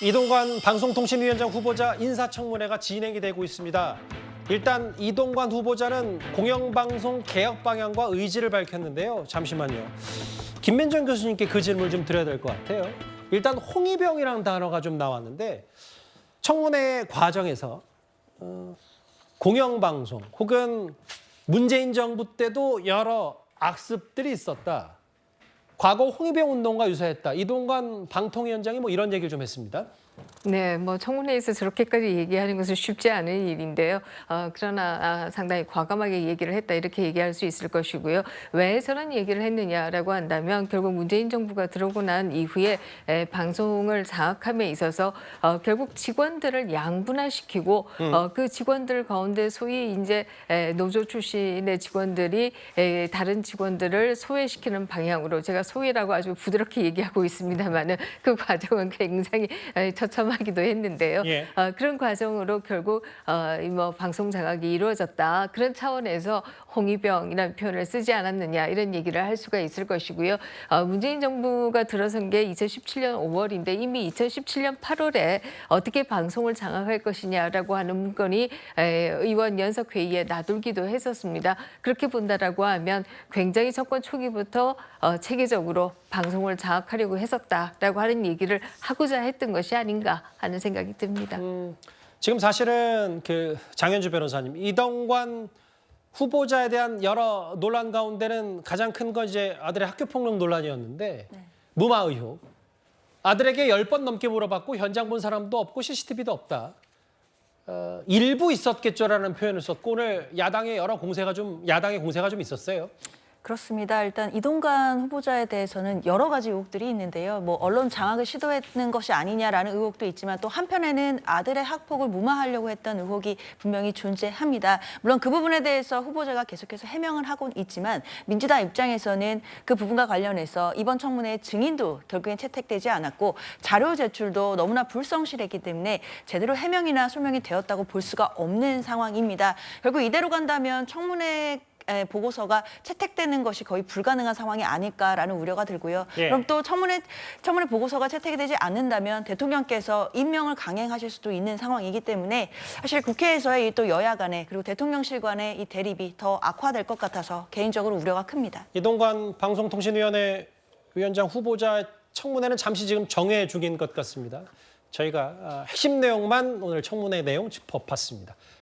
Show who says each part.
Speaker 1: 이동관 방송통신위원장 후보자 인사청문회가 진행이 되고 있습니다. 일단 이동관 후보자는 공영방송 개혁 방향과 의지를 밝혔는데요. 잠시만요. 김민정 교수님께 그 질문을 좀 드려야 될 것 같아요. 일단 홍위병이라는 단어가 좀 나왔는데 청문회 과정에서 공영방송 혹은 문재인 정부 때도 여러 악습들이 있었다. 과거 홍위병 운동과 유사했다. 이동관 방통위원장이 이런 얘기를 좀 했습니다.
Speaker 2: 네, 청문회에서 저렇게까지 얘기하는 것은 쉽지 않은 일인데요. 그러나 상당히 과감하게 얘기를 했다 이렇게 얘기할 수 있을 것이고요. 왜 저런 얘기를 했느냐라고 한다면 결국 문재인 정부가 들어오고 난 이후에 방송을 장악함에 있어서 결국 직원들을 양분화시키고 그 직원들 가운데 소위 이제 노조 출신의 직원들이 다른 직원들을 소외시키는 방향으로 제가 소외라고 아주 부드럽게 얘기하고 있습니다만은 그 과정은 굉장히 처참하기도 했는데요.
Speaker 1: 예.
Speaker 2: 그런 과정으로 결국 방송 장악이 이루어졌다. 그런 차원에서 홍위병이라는 표현을 쓰지 않았느냐 이런 얘기를 할 수가 있을 것이고요. 문재인 정부가 들어선 게 2017년 5월인데 이미 2017년 8월에 어떻게 방송을 장악할 것이냐라고 하는 문건이 의원 연석회의에 놔둘기도 했었습니다. 그렇게 본다라고 하면 굉장히 정권 초기부터 체계적으로 방송을 장악하려고 했었다라고 하는 얘기를 하고자 했던 것이 아닌가 하는 생각이 듭니다.
Speaker 1: 지금 사실은 장현주 변호사님, 이동관 후보자에 대한 여러 논란 가운데는 가장 큰 건 이제 아들의 학교 폭력 논란이었는데
Speaker 3: 네.
Speaker 1: 무마 의혹. 아들에게 10번 넘게 물어봤고 현장 본 사람도 없고 CCTV도 없다. 일부 있었겠죠라는 표현을 썼고 오늘 야당의 공세가 좀 있었어요.
Speaker 3: 그렇습니다. 일단 이동관 후보자에 대해서는 여러 가지 의혹들이 있는데요. 언론 장악을 시도했는 것이 아니냐라는 의혹도 있지만 또 한편에는 아들의 학폭을 무마하려고 했던 의혹이 분명히 존재합니다. 물론 그 부분에 대해서 후보자가 계속해서 해명을 하고 있지만 민주당 입장에서는 그 부분과 관련해서 이번 청문회 증인도 결국엔 채택되지 않았고 자료 제출도 너무나 불성실했기 때문에 제대로 해명이나 소명이 되었다고 볼 수가 없는 상황입니다. 결국 이대로 간다면 청문회 보고서가 채택되는 것이 거의 불가능한 상황이 아닐까라는 우려가 들고요.
Speaker 1: 예.
Speaker 3: 그럼 또 청문회 보고서가 채택이 되지 않는다면 대통령께서 임명을 강행하실 수도 있는 상황이기 때문에 사실 국회에서의 또 여야 간의 그리고 대통령실 간의 이 대립이 더 악화될 것 같아서 개인적으로 우려가 큽니다.
Speaker 1: 이동관 방송통신위원회 위원장 후보자 청문회는 잠시 지금 정해 중인 것 같습니다. 저희가 핵심 내용만 오늘 청문회 내용 짚어봤습니다.